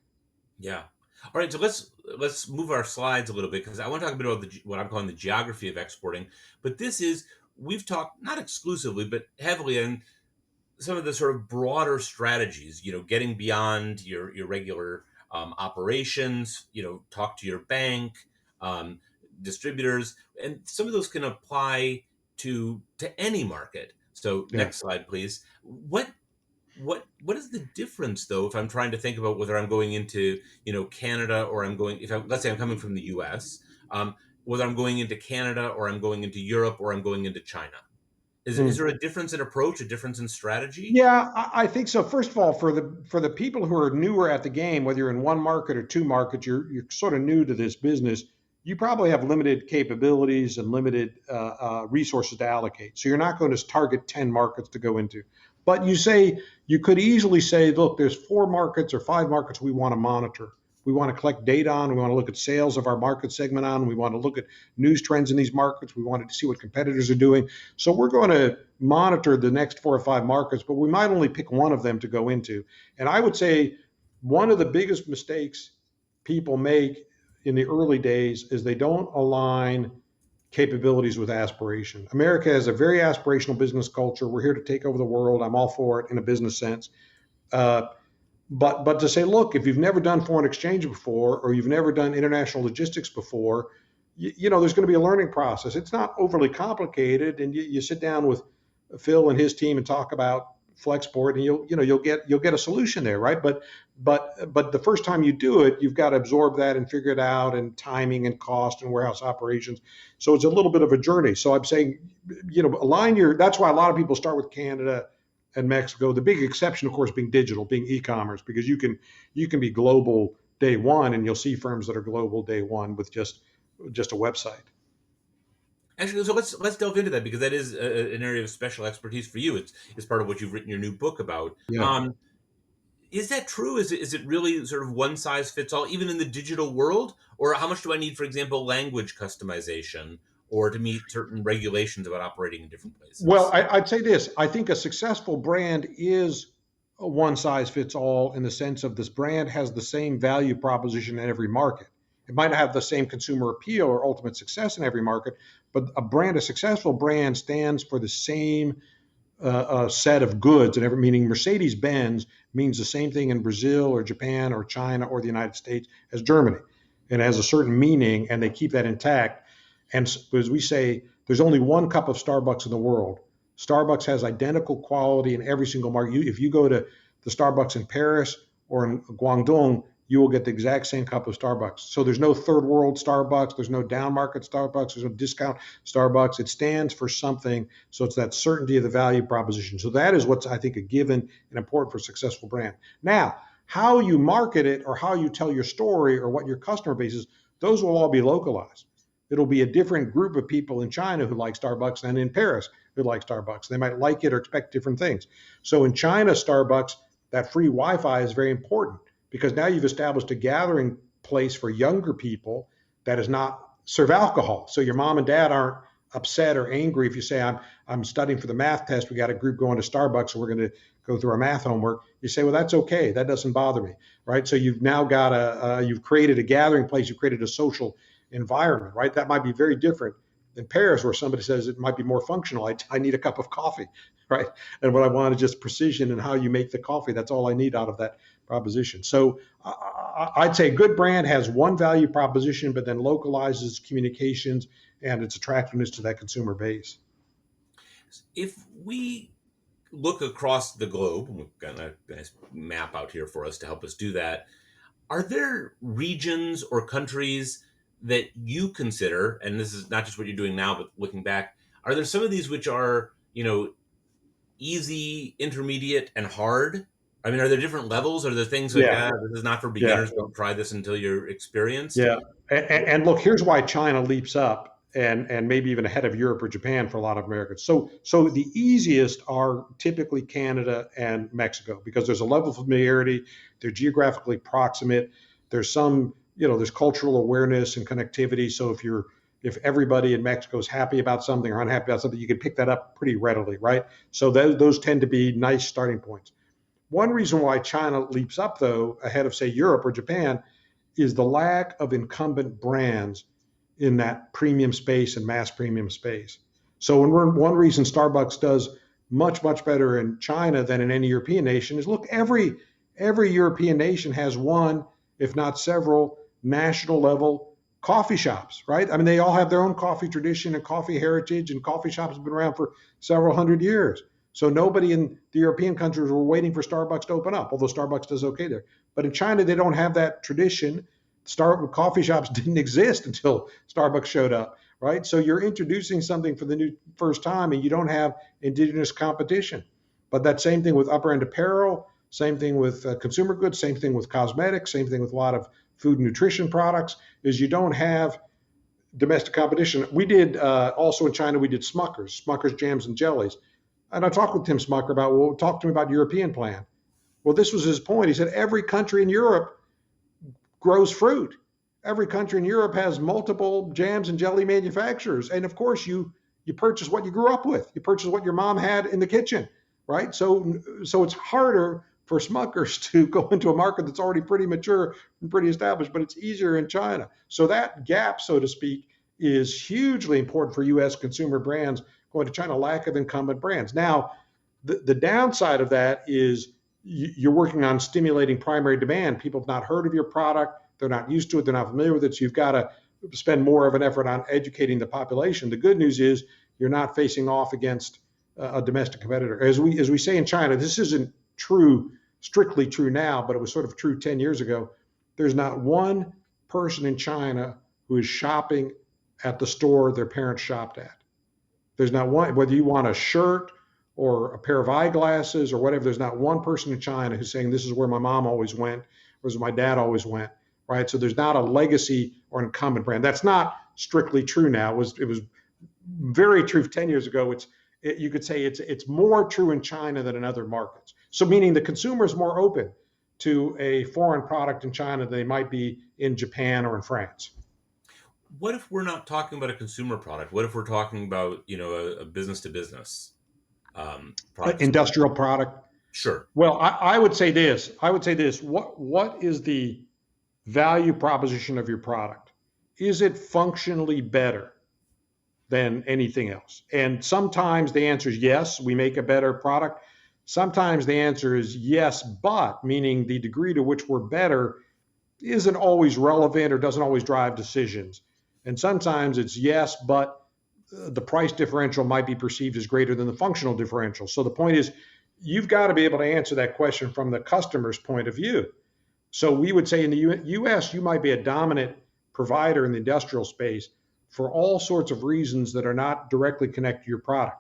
Yeah. All right, so let's move our slides a little bit, because I want to talk a bit about what I'm calling the geography of exporting. But we've talked not exclusively, but heavily on some of the sort of broader strategies. Getting beyond your regular operations. Talk to your bank, um, distributors, and some of those can apply to any market. So Yeah. next slide, please. What is the difference, though, if I'm trying to think about whether I'm going into Canada, or let's say I'm coming from the US, whether I'm going into Canada or I'm going into Europe or I'm going into China? Is there a difference in approach, a difference in strategy? Yeah, I think so. First of all, for the people who are newer at the game, whether you're in one market or two markets, you're sort of new to this business. You probably have limited capabilities and limited resources to allocate. So you're not going to target 10 markets to go into. But you could easily say, look, there's 4 markets or 5 markets we want to monitor. We want to collect data on. We want to look at sales of our market segment on. We want to look at news trends in these markets. We wanted to see what competitors are doing. So we're going to monitor the next 4 or 5 markets, but we might only pick one of them to go into. And I would say one of the biggest mistakes people make in the early days is they don't align capabilities with aspiration. America has a very aspirational business culture. We're here to take over the world. I'm all for it in a business sense. Uh, but to say, look, if you've never done foreign exchange before, or you've never done international logistics before, there's going to be a learning process. It's not overly complicated, and you sit down with Phil and his team and talk about Flexport, and you'll get a solution there, right? But the first time you do it, you've got to absorb that and figure it out, and timing and cost and warehouse operations. So it's a little bit of a journey. So I'm saying, that's why a lot of people start with Canada and Mexico. The big exception, of course, being digital, being e-commerce, because you can be global day one, and you'll see firms that are global day one with just a website. Actually, so let's delve into that, because that is an area of special expertise for you. It's part of what you've written your new book about. Yeah. Is that true? Is it really sort of one size fits all, even in the digital world? Or how much do I need, for example, language customization, or to meet certain regulations about operating in different Well, places? I'd say this. I think a successful brand is one size fits all in the sense of this brand has the same value proposition in every market. It might not have the same consumer appeal or ultimate success in every market, but a successful brand stands for the same set of goods, and meaning Mercedes-Benz means the same thing in Brazil or Japan or China or the United States as Germany. It has a certain meaning, and they keep that intact. And as we say, there's only one cup of Starbucks in the world. Starbucks has identical quality in every single market. If you go to the Starbucks in Paris or in Guangdong, you will get the exact same cup of Starbucks. So there's no third world Starbucks, there's no down market Starbucks, there's no discount Starbucks. It stands for something. So it's that certainty of the value proposition. So that is what's, I think, a given and important for a successful brand. Now, how you market it or how you tell your story or what your customer base is, those will all be localized. It'll be a different group of people in China who like Starbucks than in Paris who like Starbucks. They might like it or expect different things. So in China, Starbucks, that free Wi-Fi is very important because now you've established a gathering place for younger people that is not serve alcohol. So your mom and dad aren't upset or angry if you say, I'm studying for the math test. We got a group going to Starbucks, so we're going to go through our math homework. You say, well, that's okay. That doesn't bother me, right? So you've now got you've created a gathering place. You've created a social environment, right? That might be very different in Paris, where somebody says it might be more functional. I need a cup of coffee, right? And what I want is just precision in how you make the coffee. That's all I need out of that proposition. So I'd say a good brand has one value proposition, but then localizes communications and its attractiveness to that consumer base. If we look across the globe, we've got a nice map out here for us to help us do that. Are there regions or countries that you consider, and this is not just what you're doing now, but looking back, are there some of these which are, easy, intermediate, and hard? I mean, are there different levels? Are there things like, Yeah, this is not for yeah. beginners, don't try this until you're experienced? Yeah, and look, here's why China leaps up and maybe even ahead of Europe or Japan for a lot of Americans. So the easiest are typically Canada and Mexico because there's a level of familiarity, they're geographically proximate, there's some, there's cultural awareness and connectivity. So if everybody in Mexico is happy about something or unhappy about something, you can pick that up pretty readily, right? So those tend to be nice starting points. One reason why China leaps up, though, ahead of, say, Europe or Japan, is the lack of incumbent brands in that premium space and mass premium space. So one reason Starbucks does much, much better in China than in any European nation is, look, every European nation has one, if not several, national level coffee shops, right? I mean, they all have their own coffee tradition and coffee heritage, and coffee shops have been around for several hundred years. So nobody in the European countries were waiting for Starbucks to open up, although Starbucks does okay there. But in China, they don't have that tradition. Coffee shops didn't exist until Starbucks showed up, right? So you're introducing something for the first time, and you don't have indigenous competition. But that same thing with upper end apparel, same thing with consumer goods, same thing with cosmetics, same thing with a lot of food and nutrition products, is you don't have domestic competition. We did also in China, we did Smucker's jams and jellies. And I talked with Tim Smucker about, well, talk to me about the European plan. Well, this was his point. He said every country in Europe grows fruit. Every country in Europe has multiple jams and jelly manufacturers. And of course, you purchase what you grew up with. You purchase what your mom had in the kitchen, right? So it's harder for Smuckers to go into a market that's already pretty mature and pretty established, but it's easier in China. So that gap, so to speak, is hugely important for U.S. consumer brands going to China, lack of incumbent brands. Now, the downside of that is you're working on stimulating primary demand. People have not heard of your product. They're not used to it. They're not familiar with it. So you've got to spend more of an effort on educating the population. The good news is you're not facing off against a domestic competitor. As we say in China, this isn't strictly true now, but it was sort of true 10 years ago. There's not one person in China who is shopping at the store their parents shopped at. There's not one, whether you want a shirt or a pair of eyeglasses or whatever, there's not one person in China who's saying this is where my mom always went, or this is where my dad always went, right? So there's not a legacy or an incumbent brand. That's not strictly true now. It was very true 10 years ago. You could say it's more true in China than in other markets. So meaning the consumer is more open to a foreign product in China than they might be in Japan or in France. What if we're not talking about a consumer product? What if we're talking about, a business to business product? Industrial product. Sure. Well, I would say this. I would say this. What is the value proposition of your product? Is it functionally better than anything else? And sometimes the answer is yes, we make a better product. Sometimes the answer is yes, but, meaning the degree to which we're better isn't always relevant or doesn't always drive decisions. And sometimes it's yes, but the price differential might be perceived as greater than the functional differential. So the point is, you've got to be able to answer that question from the customer's point of view. So we would say in the US, you might be a dominant provider in the industrial space for all sorts of reasons that are not directly connected to your product.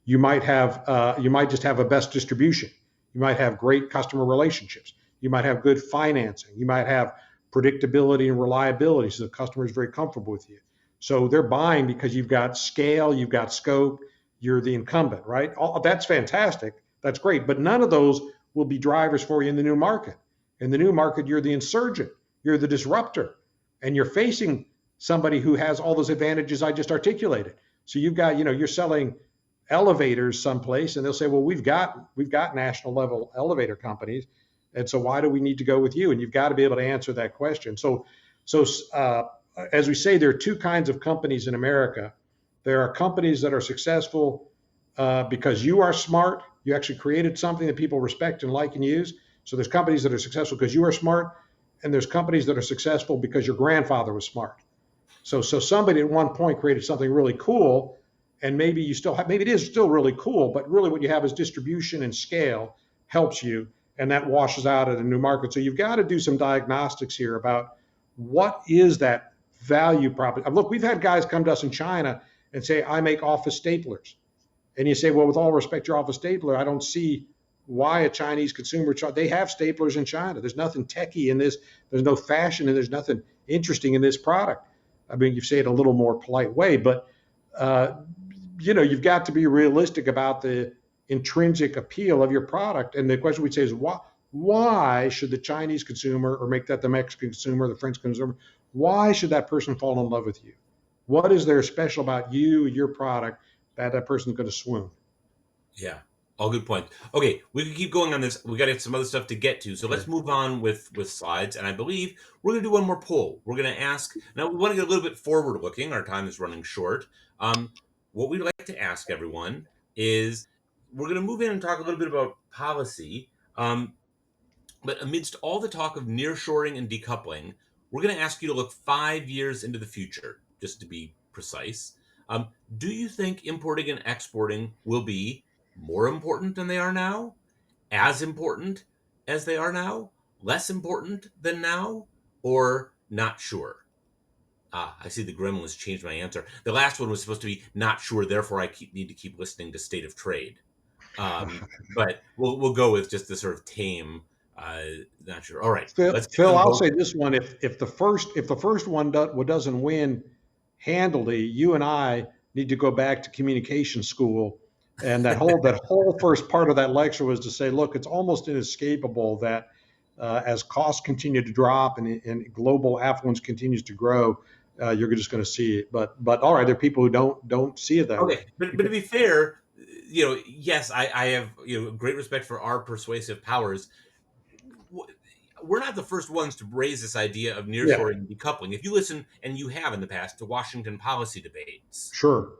You might just have a best distribution. You might have great customer relationships. You might have good financing. You might have predictability and reliability, so the customer is very comfortable with you. So they're buying because you've got scale, you've got scope, you're the incumbent, right? That's fantastic. That's great. But none of those will be drivers for you in the new market. In the new market, you're the insurgent, you're the disruptor, and you're facing somebody who has all those advantages I just articulated. So you've got, you're selling elevators someplace, and they'll say, well, we've got national level elevator companies, and so why do we need to go with you? And you've got to be able to answer that question. So as we say, there are two kinds of companies in America. There are companies that are successful because you are smart. You actually created something that people respect and like and use. So there's companies that are successful because you are smart, and there's companies that are successful because your grandfather was smart. So somebody at one point created something really cool, and maybe you still have, maybe it is still really cool, but really what you have is distribution and scale helps you, and that washes out at a new market. So you've got to do some diagnostics here about what is that value proposition. Look, we've had guys come to us in China and say, I make office staplers. And you say, well, with all respect, your office stapler, I don't see why a Chinese consumer, they have staplers in China. There's nothing techie in this. There's no fashion, and there's nothing interesting in this product. I mean, you say it a little more polite way, but uh, you've got to be realistic about the intrinsic appeal of your product. And the question we'd say is, why should the Chinese consumer, or make that the Mexican consumer, the French consumer, why should that person fall in love with you? What is there special about you, your product, that person's going to swoon? Yeah. All good points. Okay, we can keep going on this. We got to have some other stuff to get to. So let's Sure. move on with slides. And I believe we're going to do one more poll. We're going to ask. Now we want to get a little bit forward looking. Our time is running short. What we'd like to ask everyone is, we're going to move in and talk a little bit about policy. But amidst all the talk of nearshoring and decoupling, we're going to ask you to look 5 years into the future, just to be precise. Do you think importing and exporting will be more important than they are now? As important as they are now? Less important than now? Or not sure? I see the gremlins changed my answer. The last one was supposed to be not sure, therefore I need to keep listening to State of Trade. But we'll go with just the sort of tame, uh, not sure. All right, Phil, let's get Phil, them I'll both. say this one: if the first one doesn't win handily, you and I need to go back to communication school. And that whole first part of that lecture was to say, look, it's almost inescapable that as costs continue to drop and global affluence continues to grow, you're just going to see it. But all right, there are people who don't see it that way. Okay, but to be fair, yes, I have great respect for our persuasive powers. We're not the first ones to raise this idea of Yeah, nearshoring and decoupling. If you listen, and you have in the past, to Washington policy debates, sure.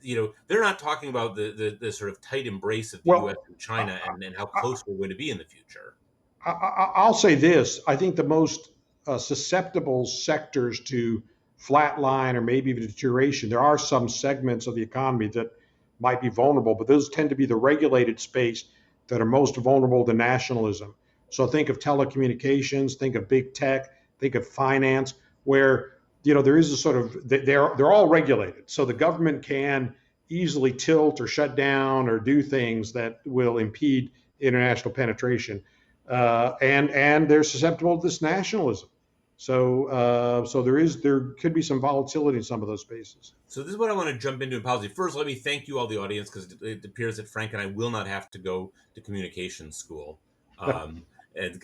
they're not talking about the sort of tight embrace of the U.S. Well, and China, and how close we're going to be in the future. I'll say this. I think the most susceptible sectors to flatline or maybe even deterioration, there are some segments of the economy that might be vulnerable, but those tend to be the regulated space that are most vulnerable to nationalism. So think of telecommunications, think of big tech, think of finance, where there is a sort of they're all regulated. So the government can easily tilt or shut down or do things that will impede international penetration, and they're susceptible to this nationalism. So there could be some volatility in some of those spaces. So this is what I want to jump into in policy. First, let me thank you all, the audience, because it appears that Frank and I will not have to go to communications school, and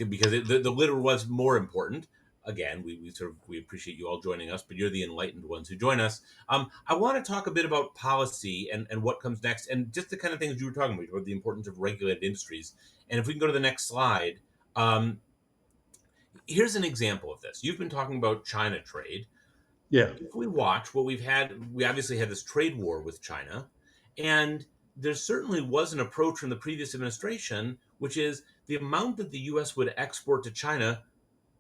because the litter was more important. again, we appreciate you all joining us, but you're the enlightened ones who join us. I want to talk a bit about policy and what comes next, and just the kind of things you were talking about the importance of regulated industries. And if we can go to the next slide, um, here's an example of this. You've been talking about China trade. Yeah. If we watch what we obviously had this trade war with China, and there certainly was an approach from the previous administration, which is the amount that the US would export to China,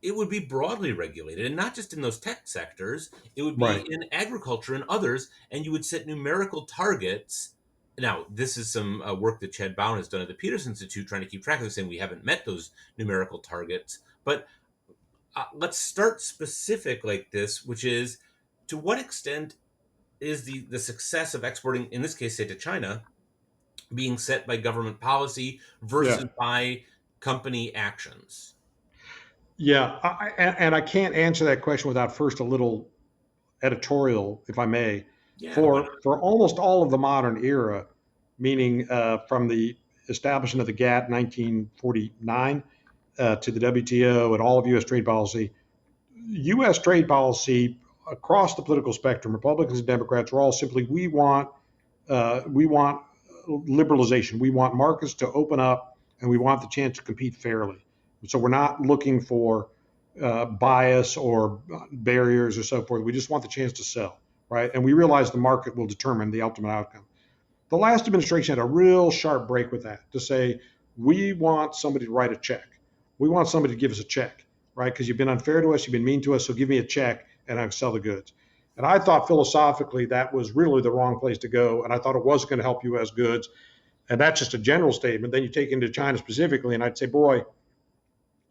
it would be broadly regulated, and not just in those tech sectors, it would be Right. in agriculture and others, and you would set numerical targets. Now, this is some work that Chad Bowen has done at the Peters Institute trying to keep track of this, saying we haven't met those numerical targets. But let's start specific like this, which is to what extent is the success of exporting, in this case, say to China, being set by government policy Yeah. versus by company actions? Yeah. And I can't answer that question without first a little editorial, if I may. Yeah, why For almost all of the modern era, meaning from the establishment of the GATT in 1949 to the WTO and all of U.S. trade policy, U.S. trade policy across the political spectrum, Republicans and Democrats, are all simply we want liberalization. We want markets to open up, and we want the chance to compete fairly. So we're not looking for bias or barriers or so forth. We just want the chance to sell, right? And we realize the market will determine the ultimate outcome. The last administration had a real sharp break with that to say, we want somebody to write a check. We want somebody to give us a check, right? Because you've been unfair to us, you've been mean to us, so give me a check and I'll sell the goods. And I thought philosophically that was really the wrong place to go. And I thought it wasn't going to help U.S. goods. And that's just a general statement. Then you take into China specifically, and I'd say, boy,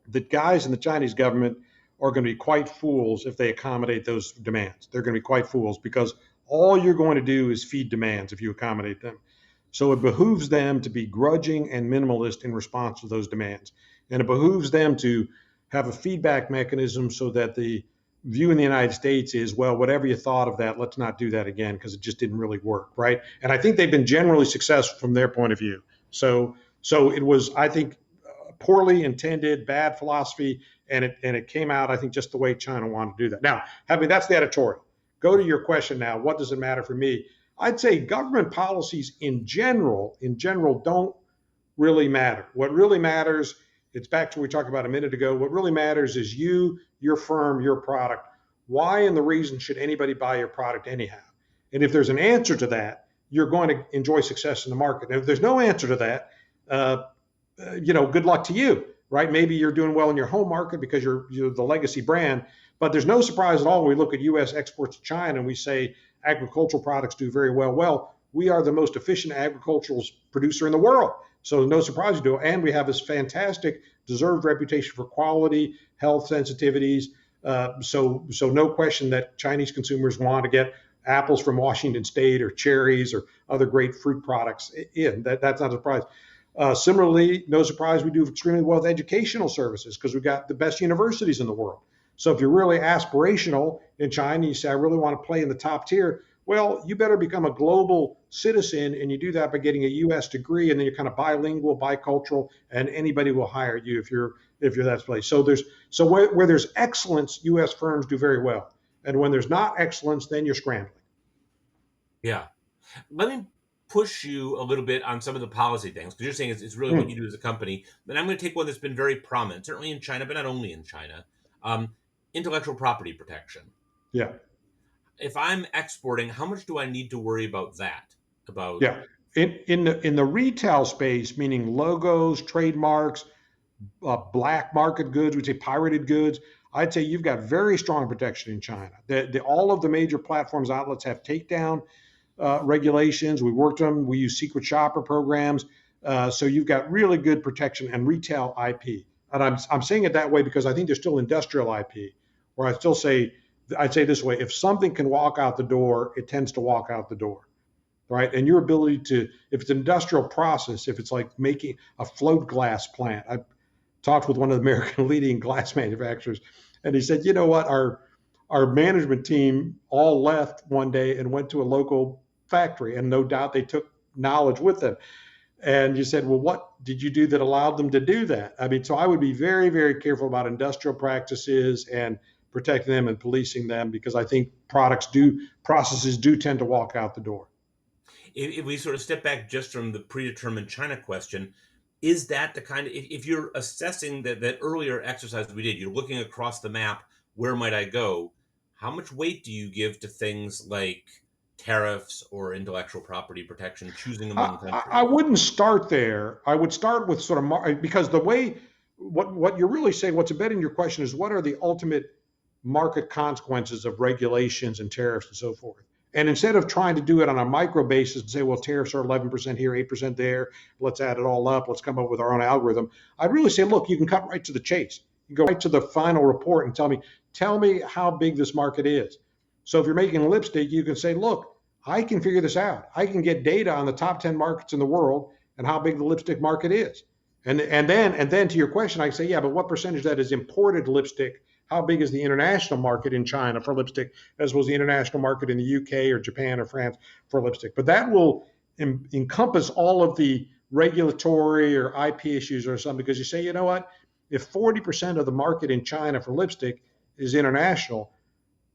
the guys in the Chinese government are going to be quite fools if they accommodate those demands. They're going to be quite fools because all you're going to do is feed demands if you accommodate them. So it behooves them to be grudging and minimalist in response to those demands. And it behooves them to have a feedback mechanism so that the view in the United States is, well, whatever you thought of that, let's not do that again because it just didn't really work, right? And I think they've been generally successful from their point of view. So it was, I think, poorly intended, bad philosophy, and it came out, I think, just the way China wanted to do that. Now, that's the editorial. Go to your question now. What does it matter for me? I'd say government policies in general don't really matter. What really matters, it's back to what we talked about a minute ago. What really matters is you, your firm, your product. Why and the reason should anybody buy your product anyhow? And if there's an answer to that, you're going to enjoy success in the market. And if there's no answer to that, good luck to you, right? Maybe you're doing well in your home market because you're the legacy brand, but there's no surprise at all when we look at U.S. exports to China and we say agricultural products do very well. Well, we are the most efficient agricultural producer in the world. So no surprise you do. And we have this fantastic deserved reputation for quality, health sensitivities. So no question that Chinese consumers want to get apples from Washington State or cherries or other great fruit products in. That's not a surprise. Similarly, no surprise, we do extremely well with educational services because we've got the best universities in the world. So if you're really aspirational in China, you say, I really want to play in the top tier, well, you better become a global citizen, and you do that by getting a U.S. degree, and then you're kind of bilingual, bicultural, and anybody will hire you if you're that place. So where there's excellence, U.S. firms do very well, and when there's not excellence, then you're scrambling. Yeah. Let me push you a little bit on some of the policy things because you're saying it's really what you do as a company. But I'm going to take one that's been very prominent, certainly in China, but not only in China. Intellectual property protection. Yeah. If I'm exporting, how much do I need to worry about that? Yeah. In the retail space, meaning logos, trademarks, black market goods, we say pirated goods, I'd say you've got very strong protection in China. All of the major platforms outlets have takedown regulations. We worked on them. We use secret shopper programs. So you've got really good protection and retail IP. And I'm saying it that way because I think there's still industrial IP, where I'd say this way: if something can walk out the door, it tends to walk out the door, right? And your ability to, if it's an industrial process, if it's like making a float glass plant. I talked with one of the American leading glass manufacturers, and he said, you know what, our management team all left one day and went to a local factory, and no doubt they took knowledge with them. And you said, well, what did you do that allowed them to do that? I mean, so I would be very, very careful about industrial practices and protecting them and policing them, because I think processes do tend to walk out the door. If we sort of step back just from the predetermined China question, is that the kind of, if you're assessing that earlier exercise we did, you're looking across the map, where might I go? How much weight do you give to things like tariffs or intellectual property protection, choosing among I countries? wouldn't start there. I would start with sort of because the way what you're really saying, what's embedded in your question is what are the ultimate market consequences of regulations and tariffs and so forth. And instead of trying to do it on a micro basis and say, well, tariffs are 11% here, 8% there, let's add it all up, let's come up with our own algorithm, I'd really say, look, you can cut right to the chase. You go right to the final report and tell me how big this market is. So if you're making lipstick, you can say, look, I can figure this out. I can get data on the top 10 markets in the world and how big the lipstick market is. And then to your question, I say, yeah, but what percentage of that is imported lipstick? How big is the international market in China for lipstick, as was the international market in the UK or Japan or France for lipstick? But that will encompass all of the regulatory or IP issues or something, because you say, you know what, if 40% of the market in China for lipstick is international,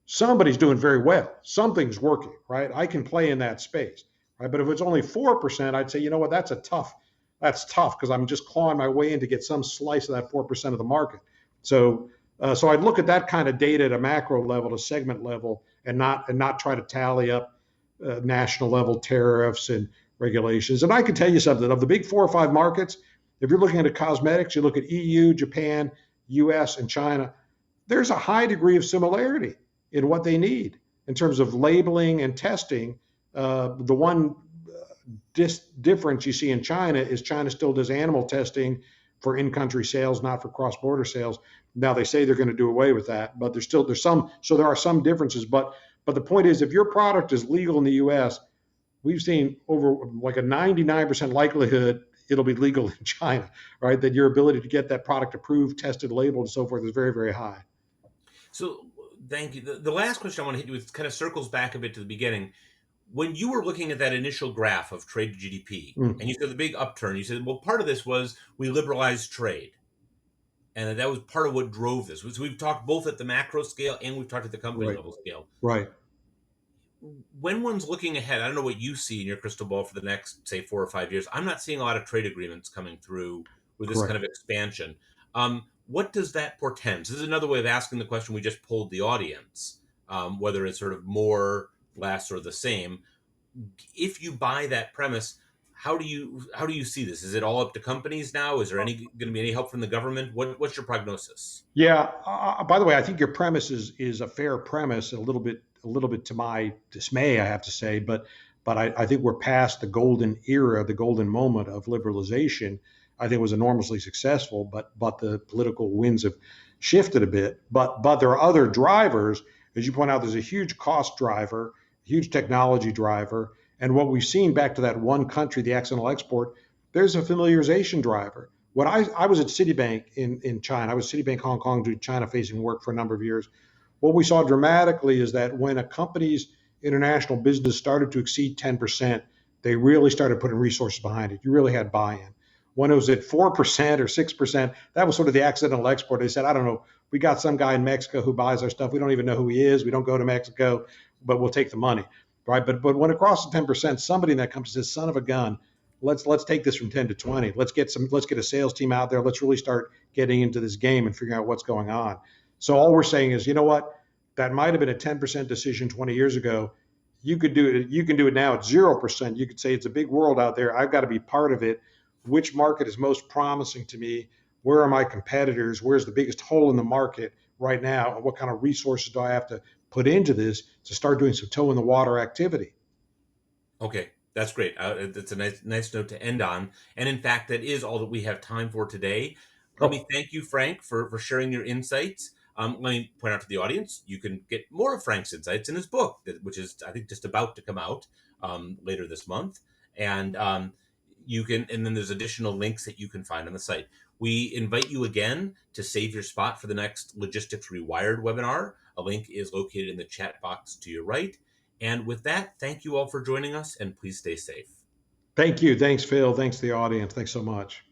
somebody's doing very well. Something's working, right? I can play in that space, right? But if it's only 4%, I'd say, you know what, that's tough because I'm just clawing my way in to get some slice of that 4% of the market. So I'd look at that kind of data at a macro level, a segment level, and not try to tally up national level tariffs and regulations. And I can tell you something, of the big 4 or 5 markets, if you're looking at cosmetics, you look at EU, Japan, US, and China, there's a high degree of similarity in what they need in terms of labeling and testing. The one difference you see in China is China still does animal testing for in-country sales, not for cross-border sales. Now they say they're going to do away with that, but there's some, so there are some differences. But the point is, if your product is legal in the U.S., we've seen over like a 99% likelihood it'll be legal in China, right? That your ability to get that product approved, tested, labeled, and so forth is very, very high. So thank you. The last question I want to hit you with kind of circles back a bit to the beginning. When you were looking at that initial graph of trade to GDP, Mm, and you said the big upturn, you said, well, part of this was we liberalized trade. And that was part of what drove this. So we've talked both at the macro scale and we've talked at the company right, level scale. right, When one's looking ahead, I don't know what you see in your crystal ball for the next, say, 4 or 5 years. I'm not seeing a lot of trade agreements coming through with this kind correct. of expansion. What does that portend? So this is another way of asking the question we just polled the audience, whether it's sort of more, less, or the same. If you buy that premise, how do you see this? Is it all up to companies now? Is there any going to be any help from the government? What's your prognosis? Yeah. By the way, I think your premise is a fair premise, a little bit to my dismay, I have to say. But I think we're past the golden era, the golden moment of liberalization. I think it was enormously successful, but the political winds have shifted a bit. But there are other drivers, as you point out. There's a huge cost driver, huge technology driver, and what we've seen, back to that one country, the accidental export. There's a familiarization driver. When I was at Citibank in China, I was Citibank Hong Kong doing China facing work for a number of years. What we saw dramatically is that when a company's international business started to exceed 10%, they really started putting resources behind it. You really had buy-in. When it was at 4% or 6%, that was sort of the accidental export. They said, I don't know, we got some guy in Mexico who buys our stuff. We don't even know who he is. We don't go to Mexico, but we'll take the money, right? But when it crosses 10%, somebody in that company says, son of a gun, let's take this from 10 to 20. Let's get a sales team out there. Let's really start getting into this game and figuring out what's going on. So all we're saying is, you know what, that might have been a 10% decision 20 years ago. You could do it. You can do it now at 0%. You could say it's a big world out there. I've got to be part of it. Which market is most promising to me? Where are my competitors? Where's the biggest hole in the market right now? And what kind of resources do I have to put into this to start doing some toe in the water activity? Okay, that's great. It's a nice note to end on. And in fact, that is all that we have time for today. Let me Oh, thank you, Frank, for sharing your insights. Let me point out to the audience, you can get more of Frank's insights in his book, which is, I think, just about to come out later this month. And and then there's additional links that you can find on the site. We invite you again to save your spot for the next Logistics Rewired webinar. A link is located in the chat box to your right. And with that, thank you all for joining us, and please stay safe. Thank you. Thanks, Phil. Thanks to the audience. Thanks so much.